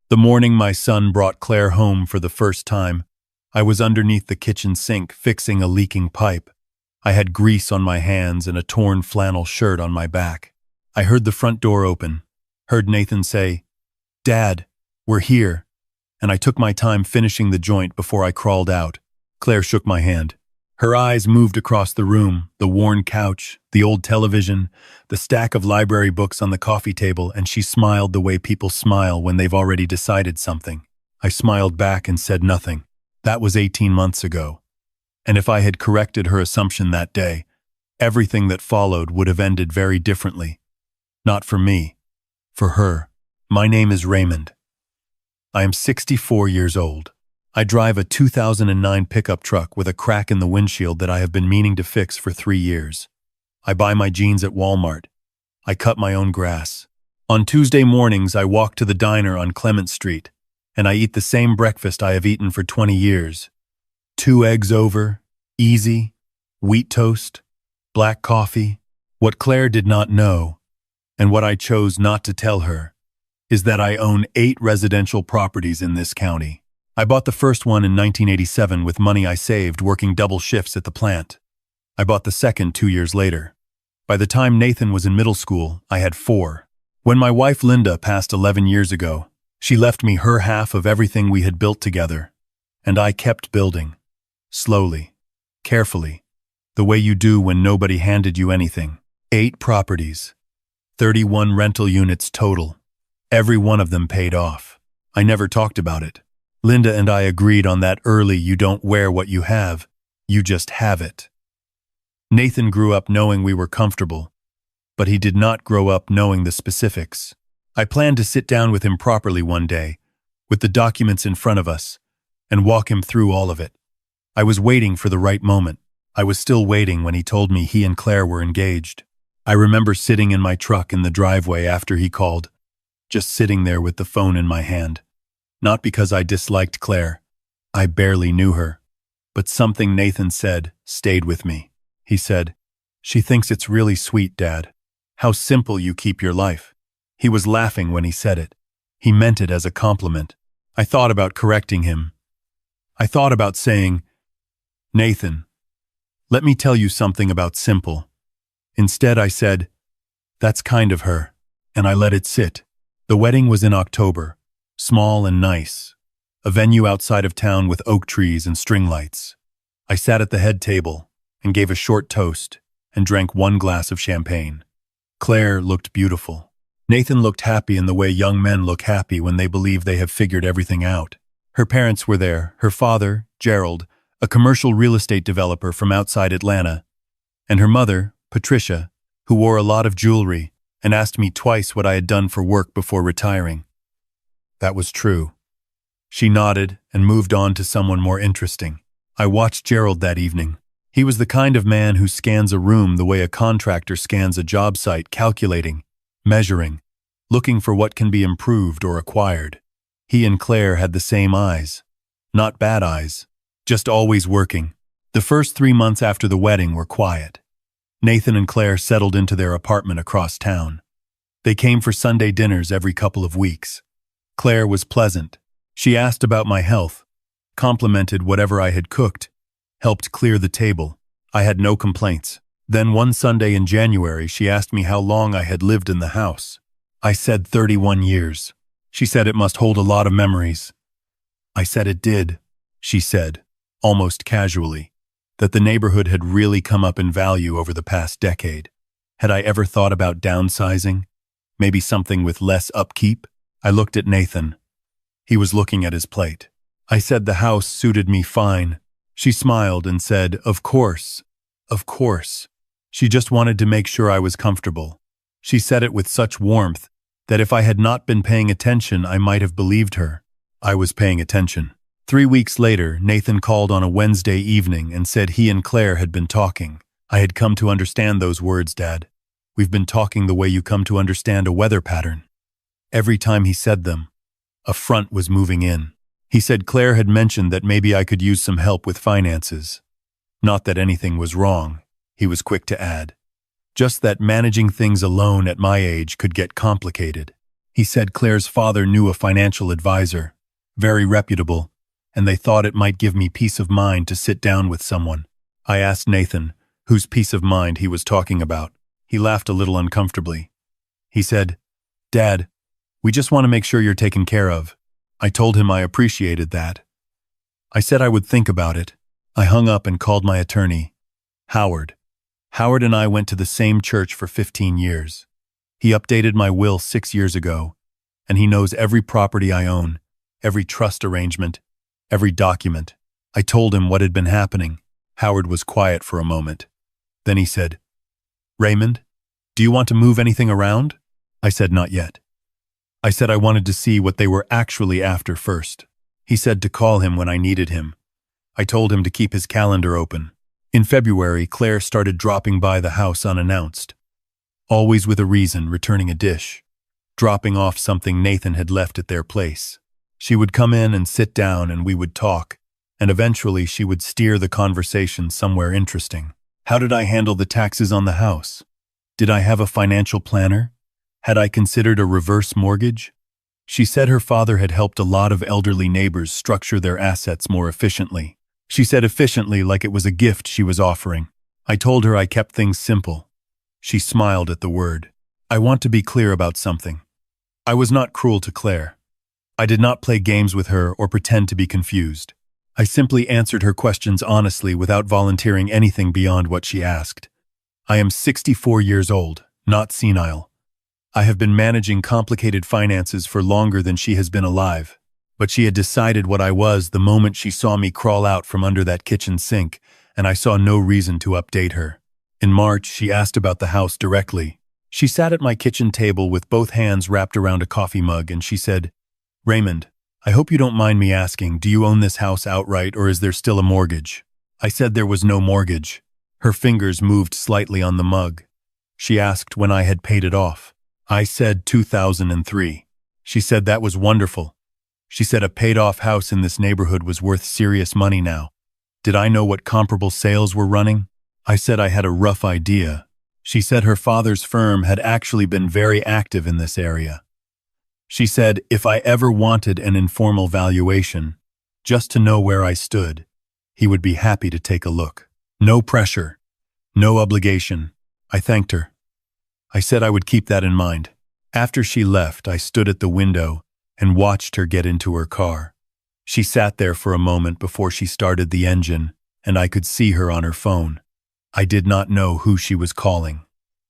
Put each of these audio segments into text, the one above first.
The morning my son brought Claire home for the first time, I was underneath the kitchen sink fixing a leaking pipe. I had grease on my hands and a torn flannel shirt on my back. I heard the front door open, heard Nathan say, "Dad, we're here," and I took my time finishing the joint before I crawled out. Claire shook my hand. Her eyes moved across the room, the worn couch, the old television, the stack of library books on the coffee table, and she smiled the way people smile when they've already decided something. I smiled back and said nothing. That was 18 months ago. And if I had corrected her assumption that day, everything that followed would have ended very differently. Not for me, for her. My name is Raymond. I am 64 years old. I drive a 2009 pickup truck with a crack in the windshield that I have been meaning to fix for 3 years. I buy my jeans at Walmart. I cut my own grass. On Tuesday mornings, I walk to the diner on Clement Street, and I eat the same breakfast I have eaten for 20 years. 2 eggs over, easy, wheat toast, black coffee. What Claire did not know, and what I chose not to tell her, is that I own 8 residential properties in this county. I bought the first one in 1987 with money I saved working double shifts at the plant. I bought the second 2 years later. By the time Nathan was in middle school, I had 4. When my wife Linda passed 11 years ago, she left me her half of everything we had built together, and I kept building. Slowly, carefully, the way you do when nobody handed you anything. 8 properties, 31 rental units total. Every one of them paid off. I never talked about it. Linda and I agreed on that early. You don't wear what you have, you just have it. Nathan grew up knowing we were comfortable, but he did not grow up knowing the specifics. I planned to sit down with him properly one day, with the documents in front of us, and walk him through all of it. I was waiting for the right moment. I was still waiting when he told me he and Claire were engaged. I remember sitting in my truck in the driveway after he called, just sitting there with the phone in my hand. Not because I disliked Claire. I barely knew her. But something Nathan said stayed with me. He said, "She thinks it's really sweet, Dad. How simple you keep your life." He was laughing when he said it. He meant it as a compliment. I thought about correcting him. I thought about saying, "Nathan, let me tell you something about simple." Instead, I said, "That's kind of her," and I let it sit. The wedding was in October. Small and nice, a venue outside of town with oak trees and string lights. I sat at the head table and gave a short toast and drank 1 glass of champagne. Claire looked beautiful. Nathan looked happy in the way young men look happy when they believe they have figured everything out. Her parents were there, her father, Gerald, a commercial real estate developer from outside Atlanta, and her mother, Patricia, who wore a lot of jewelry and asked me twice what I had done for work before retiring. That was true. She nodded and moved on to someone more interesting. I watched Gerald that evening. He was the kind of man who scans a room the way a contractor scans a job site, calculating, measuring, looking for what can be improved or acquired. He and Claire had the same eyes. Not bad eyes, just always working. The first 3 months after the wedding were quiet. Nathan and Claire settled into their apartment across town. They came for Sunday dinners every couple of weeks. Claire was pleasant. She asked about my health, complimented whatever I had cooked, helped clear the table. I had no complaints. Then one Sunday in January, she asked me how long I had lived in the house. I said 31 years. She said it must hold a lot of memories. I said it did. She said, almost casually, that the neighborhood had really come up in value over the past decade. Had I ever thought about downsizing? Maybe something with less upkeep? I looked at Nathan. He was looking at his plate. I said the house suited me fine. She smiled and said, "Of course, of course." She just wanted to make sure I was comfortable. She said it with such warmth that if I had not been paying attention, I might have believed her. I was paying attention. 3 weeks later, Nathan called on a Wednesday evening and said he and Claire had been talking. I had come to understand those words, Dad. We've been talking the way you come to understand a weather pattern. Every time he said them, a front was moving in. He said Claire had mentioned that maybe I could use some help with finances. Not that anything was wrong, he was quick to add. Just that managing things alone at my age could get complicated. He said Claire's father knew a financial advisor, very reputable, and they thought it might give me peace of mind to sit down with someone. I asked Nathan whose peace of mind he was talking about. He laughed a little uncomfortably. He said, "Dad, we just want to make sure you're taken care of." I told him I appreciated that. I said I would think about it. I hung up and called my attorney, Howard. Howard and I went to the same church for 15 years. He updated my will 6 years ago, and he knows every property I own, every trust arrangement, every document. I told him what had been happening. Howard was quiet for a moment. Then he said, "Raymond, do you want to move anything around?" I said not yet. I said I wanted to see what they were actually after first. He said to call him when I needed him. I told him to keep his calendar open. In February, Claire started dropping by the house unannounced. Always with a reason, returning a dish, dropping off something Nathan had left at their place. She would come in and sit down and we would talk, and eventually she would steer the conversation somewhere interesting. How did I handle the taxes on the house? Did I have a financial planner? Had I considered a reverse mortgage? She said her father had helped a lot of elderly neighbors structure their assets more efficiently. She said efficiently like it was a gift she was offering. I told her I kept things simple. She smiled at the word. I want to be clear about something. I was not cruel to Claire. I did not play games with her or pretend to be confused. I simply answered her questions honestly without volunteering anything beyond what she asked. I am 64 years old, not senile. I have been managing complicated finances for longer than she has been alive, but she had decided what I was the moment she saw me crawl out from under that kitchen sink, and I saw no reason to update her. In March, she asked about the house directly. She sat at my kitchen table with both hands wrapped around a coffee mug and she said, "Raymond, I hope you don't mind me asking, do you own this house outright or is there still a mortgage?" I said there was no mortgage. Her fingers moved slightly on the mug. She asked when I had paid it off. I said 2003. She said that was wonderful. She said a paid-off house in this neighborhood was worth serious money now. Did I know what comparable sales were running? I said I had a rough idea. She said her father's firm had actually been very active in this area. She said if I ever wanted an informal valuation, just to know where I stood, he would be happy to take a look. No pressure, no obligation. I thanked her. I said I would keep that in mind. After she left, I stood at the window and watched her get into her car. She sat there for a moment before she started the engine, and I could see her on her phone. I did not know who she was calling.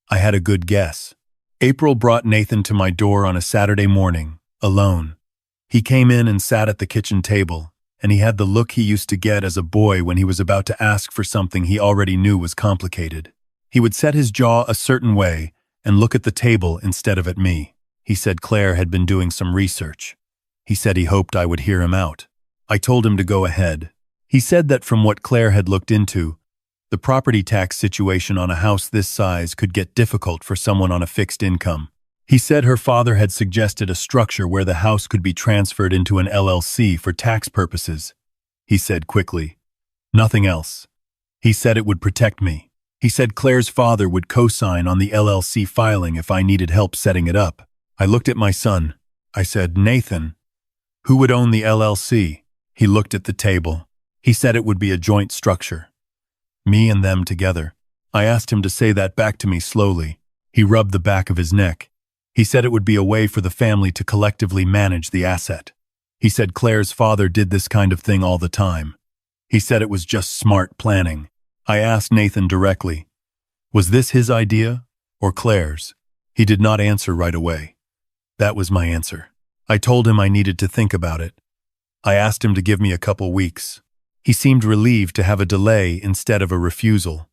I had a good guess. April brought Nathan to my door on a Saturday morning, alone. He came in and sat at the kitchen table, and he had the look he used to get as a boy when he was about to ask for something he already knew was complicated. He would set his jaw a certain way and look at the table instead of at me. He said Claire had been doing some research. He said he hoped I would hear him out. I told him to go ahead. He said that from what Claire had looked into, the property tax situation on a house this size could get difficult for someone on a fixed income. He said her father had suggested a structure where the house could be transferred into an LLC for tax purposes. He said quickly, "Nothing else." He said it would protect me. He said Claire's father would co-sign on the LLC filing if I needed help setting it up. I looked at my son. I said, "Nathan, who would own the LLC?" He looked at the table. He said it would be a joint structure. Me and them together. I asked him to say that back to me slowly. He rubbed the back of his neck. He said it would be a way for the family to collectively manage the asset. He said Claire's father did this kind of thing all the time. He said it was just smart planning. I asked Nathan directly, was this his idea or Claire's? He did not answer right away. That was my answer. I told him I needed to think about it. I asked him to give me a couple weeks. He seemed relieved to have a delay instead of a refusal.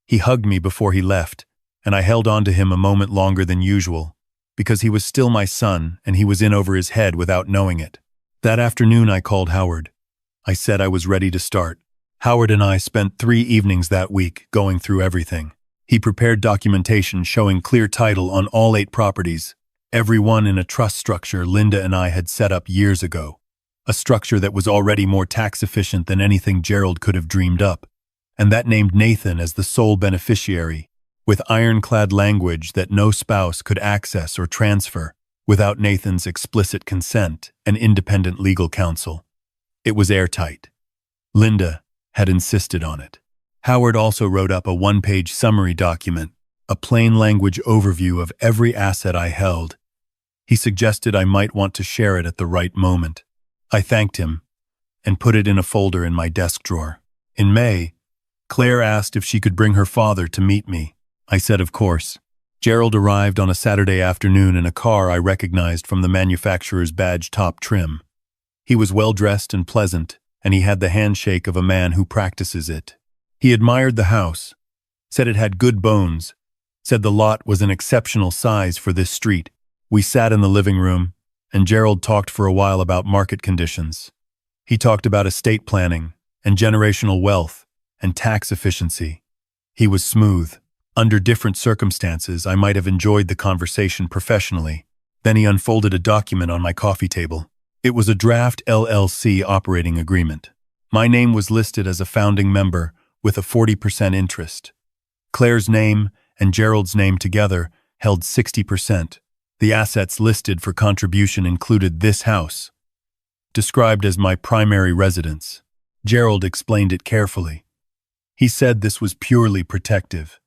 He hugged me before he left, and I held on to him a moment longer than usual, because he was still my son and he was in over his head without knowing it. That afternoon I called Howard. I said I was ready to start. Howard and I spent 3 evenings that week going through everything. He prepared documentation showing clear title on all 8 properties, every one in a trust structure Linda and I had set up years ago. A structure that was already more tax efficient than anything Gerald could have dreamed up, and that named Nathan as the sole beneficiary, with ironclad language that no spouse could access or transfer. without Nathan's explicit consent and independent legal counsel. It was airtight. Linda had insisted on it. Howard also wrote up a one-page summary document, a plain language overview of every asset I held. He suggested I might want to share it at the right moment. I thanked him and put it in a folder in my desk drawer. In May, Claire asked if she could bring her father to meet me. I said of course. Gerald arrived on a Saturday afternoon in a car I recognized from the manufacturer's badge top trim. He was well-dressed and pleasant, and he had the handshake of a man who practices it. He admired the house, said it had good bones, said the lot was an exceptional size for this street. We sat in the living room, and Gerald talked for a while about market conditions. He talked about estate planning and generational wealth and tax efficiency. He was smooth. Under different circumstances, I might have enjoyed the conversation professionally. Then he unfolded a document on my coffee table. It was a draft LLC operating agreement. My name was listed as a founding member with a 40% interest. Claire's name and Gerald's name together held 60%. The assets listed for contribution included this house, described as my primary residence. Gerald explained it carefully. He said this was purely protective.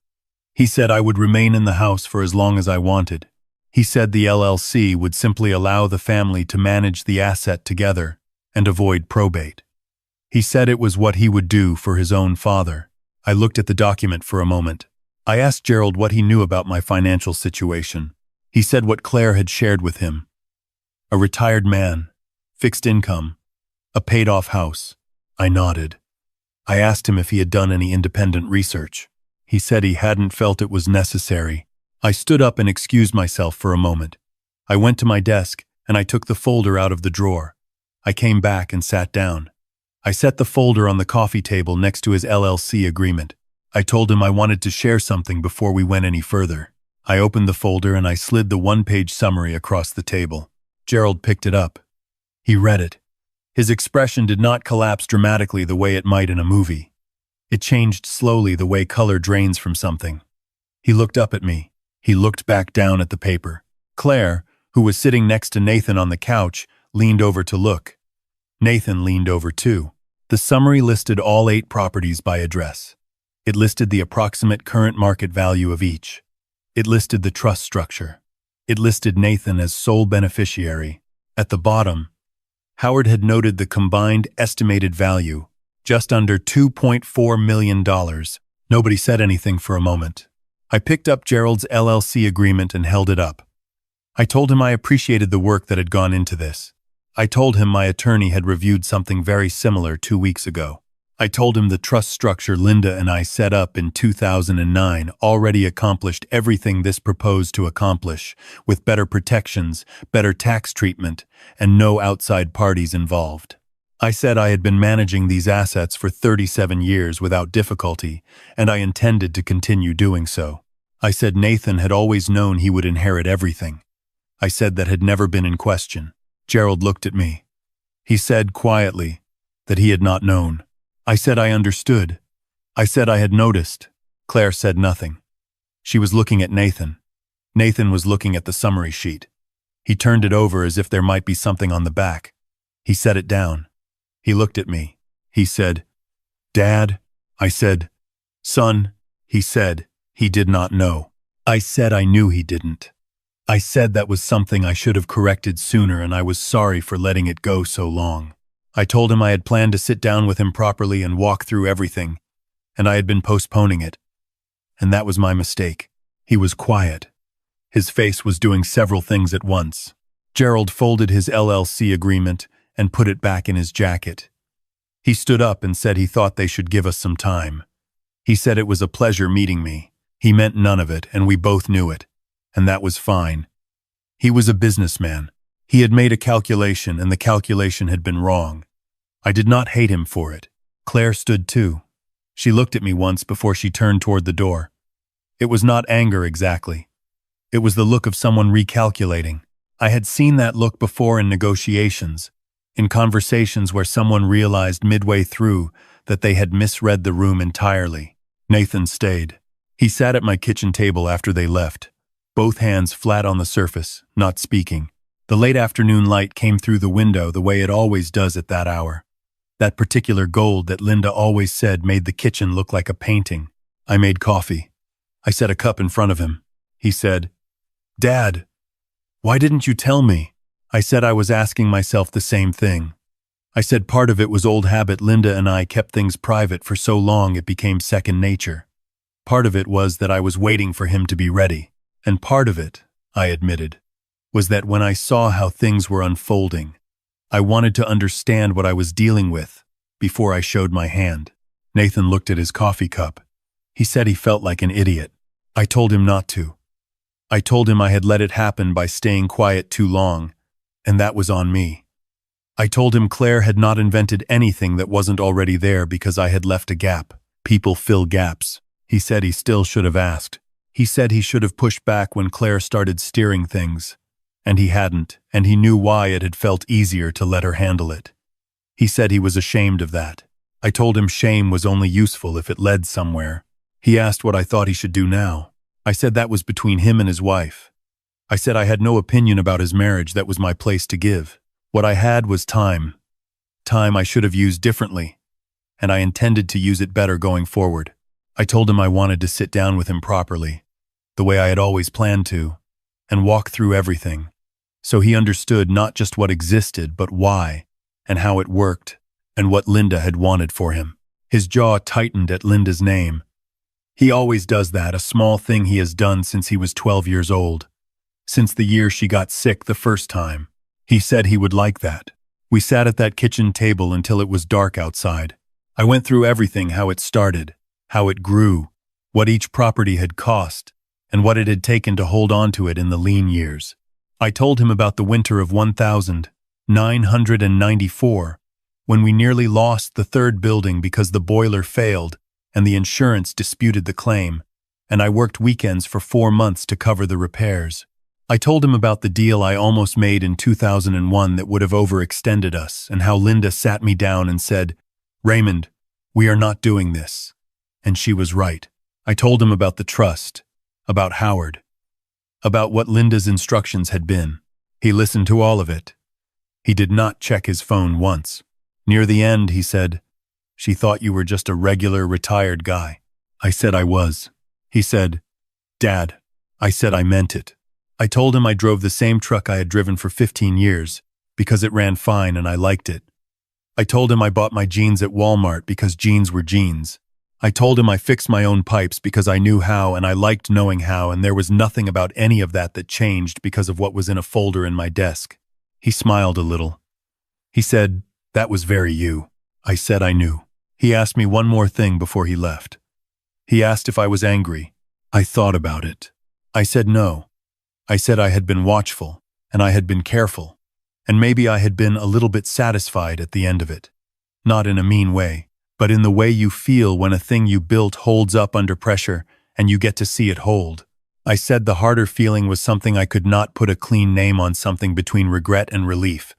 He said I would remain in the house for as long as I wanted. He said the LLC would simply allow the family to manage the asset together and avoid probate. He said it was what he would do for his own father. I looked at the document for a moment. I asked Gerald what he knew about my financial situation. He said what Claire had shared with him. A retired man, fixed income, a paid-off house. I nodded. I asked him if he had done any independent research. He said he hadn't felt it was necessary. I stood up and excused myself for a moment. I went to my desk and I took the folder out of the drawer. I came back and sat down. I set the folder on the coffee table next to his LLC agreement. I told him I wanted to share something before we went any further. I opened the folder and I slid the one-page summary across the table. Gerald picked it up. He read it. His expression did not collapse dramatically the way it might in a movie. It changed slowly the way color drains from something. He looked up at me. He looked back down at the paper. Claire, who was sitting next to Nathan on the couch, leaned over to look. Nathan leaned over too. The summary listed all 8 properties by address. It listed the approximate current market value of each. It listed the trust structure. It listed Nathan as sole beneficiary. At the bottom, Howard had noted the combined estimated value, just under $2.4 million. Nobody said anything for a moment. I picked up Gerald's LLC agreement and held it up. I told him I appreciated the work that had gone into this. I told him my attorney had reviewed something very similar 2 weeks ago. I told him the trust structure Linda and I set up in 2009 already accomplished everything this proposed to accomplish, with better protections, better tax treatment, and no outside parties involved. I said I had been managing these assets for 37 years without difficulty, and I intended to continue doing so. I said Nathan had always known he would inherit everything. I said that had never been in question. Gerald looked at me. He said quietly that he had not known. I said I understood. I said I had noticed. Claire said nothing. She was looking at Nathan. Nathan was looking at the summary sheet. He turned it over as if there might be something on the back. He set it down. He looked at me. He said, "Dad?" I said, "Son." He said he did not know. I said I knew he didn't. I said that was something I should have corrected sooner, and I was sorry for letting it go so long. I told him I had planned to sit down with him properly and walk through everything, and I had been postponing it. And that was my mistake. He was quiet. His face was doing several things at once. Gerald folded his LLC agreement and put it back in his jacket. He stood up and said he thought they should give us some time. He said it was a pleasure meeting me. He meant none of it, and we both knew it, and that was fine. He was a businessman. He had made a calculation, and the calculation had been wrong. I did not hate him for it. Claire stood too. She looked at me once before she turned toward the door. It was not anger exactly. It was the look of someone recalculating. I had seen that look before in negotiations, in conversations where someone realized midway through that they had misread the room entirely. Nathan stayed. He sat at my kitchen table after they left. both hands flat on the surface, not speaking. The late afternoon light came through the window the way it always does at that hour. That particular gold that Linda always said made the kitchen look like a painting. I made coffee. I set a cup in front of him. He said, "Dad, why didn't you tell me?" I said I was asking myself the same thing. I said part of it was old habit. Linda and I kept things private for so long it became second nature. Part of it was that I was waiting for him to be ready. And part of it, I admitted, was that when I saw how things were unfolding, I wanted to understand what I was dealing with before I showed my hand. Nathan looked at his coffee cup. He said he felt like an idiot. I told him not to. I told him I had let it happen by staying quiet too long, and that was on me. I told him Claire had not invented anything that wasn't already there because I had left a gap. People fill gaps. He said he still should have asked. He said he should have pushed back when Claire started steering things. And he hadn't, and he knew why it had felt easier to let her handle it. He said he was ashamed of that. I told him shame was only useful if it led somewhere. He asked what I thought he should do now. I said that was between him and his wife. I said I had no opinion about his marriage. That was my place to give. What I had was time. Time I should have used differently, and I intended to use it better going forward. I told him I wanted to sit down with him properly, the way I had always planned to, and walk through everything. So he understood not just what existed, but why, and how it worked, and what Linda had wanted for him. His jaw tightened at Linda's name. He always does that, a small thing he has done since he was 12 years old. Since the year she got sick the first time. He said he would like that. We sat at that kitchen table until it was dark outside. I went through everything, how it started, how it grew, what each property had cost, and what it had taken to hold on to it in the lean years. I told him about the winter of 1994, when we nearly lost the third building because the boiler failed and the insurance disputed the claim, and I worked weekends for 4 months to cover the repairs. I told him about the deal I almost made in 2001 that would have overextended us, and how Linda sat me down and said, "Raymond, we are not doing this." And she was right. I told him about the trust, about Howard, about what Linda's instructions had been. He listened to all of it. He did not check his phone once. Near the end, he said, "She thought you were just a regular retired guy." I said I was. He said, "Dad." I said I meant it. I told him I drove the same truck I had driven for 15 years because it ran fine and I liked it. I told him I bought my jeans at Walmart because jeans were jeans. I told him I fixed my own pipes because I knew how and I liked knowing how, and there was nothing about any of that that changed because of what was in a folder in my desk. He smiled a little. He said, "That was very you." I said I knew. He asked me one more thing before he left. He asked if I was angry. I thought about it. I said no. I said I had been watchful, and I had been careful, and maybe I had been a little bit satisfied at the end of it. Not in a mean way, but in the way you feel when a thing you built holds up under pressure and you get to see it hold. I said the harder feeling was something I could not put a clean name on, something between regret and relief.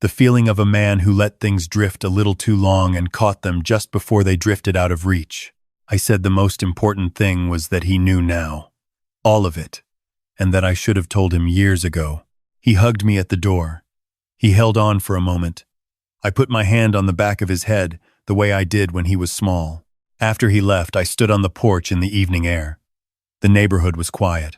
The feeling of a man who let things drift a little too long and caught them just before they drifted out of reach. I said the most important thing was that he knew now. All of it. And that I should have told him years ago. He hugged me at the door. He held on for a moment. I put my hand on the back of his head, the way I did when he was small. After he left, I stood on the porch in the evening air. The neighborhood was quiet.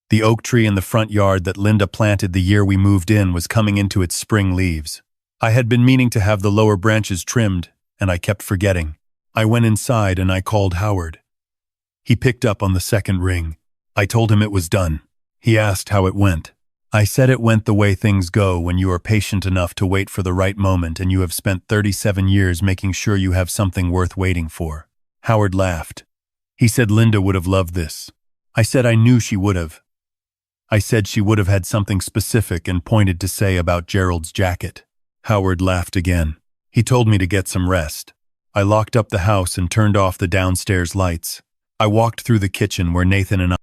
The oak tree in the front yard that Linda planted the year we moved in was coming into its spring leaves. I had been meaning to have the lower branches trimmed, and I kept forgetting. I went inside and I called Howard. He picked up on the second ring. I told him it was done. He asked how it went. I said it went the way things go when you are patient enough to wait for the right moment and you have spent 37 years making sure you have something worth waiting for. Howard laughed. He said Linda would have loved this. I said I knew she would have. I said she would have had something specific and pointed to say about Gerald's jacket. Howard laughed again. He told me to get some rest. I locked up the house and turned off the downstairs lights. I walked through the kitchen where Nathan and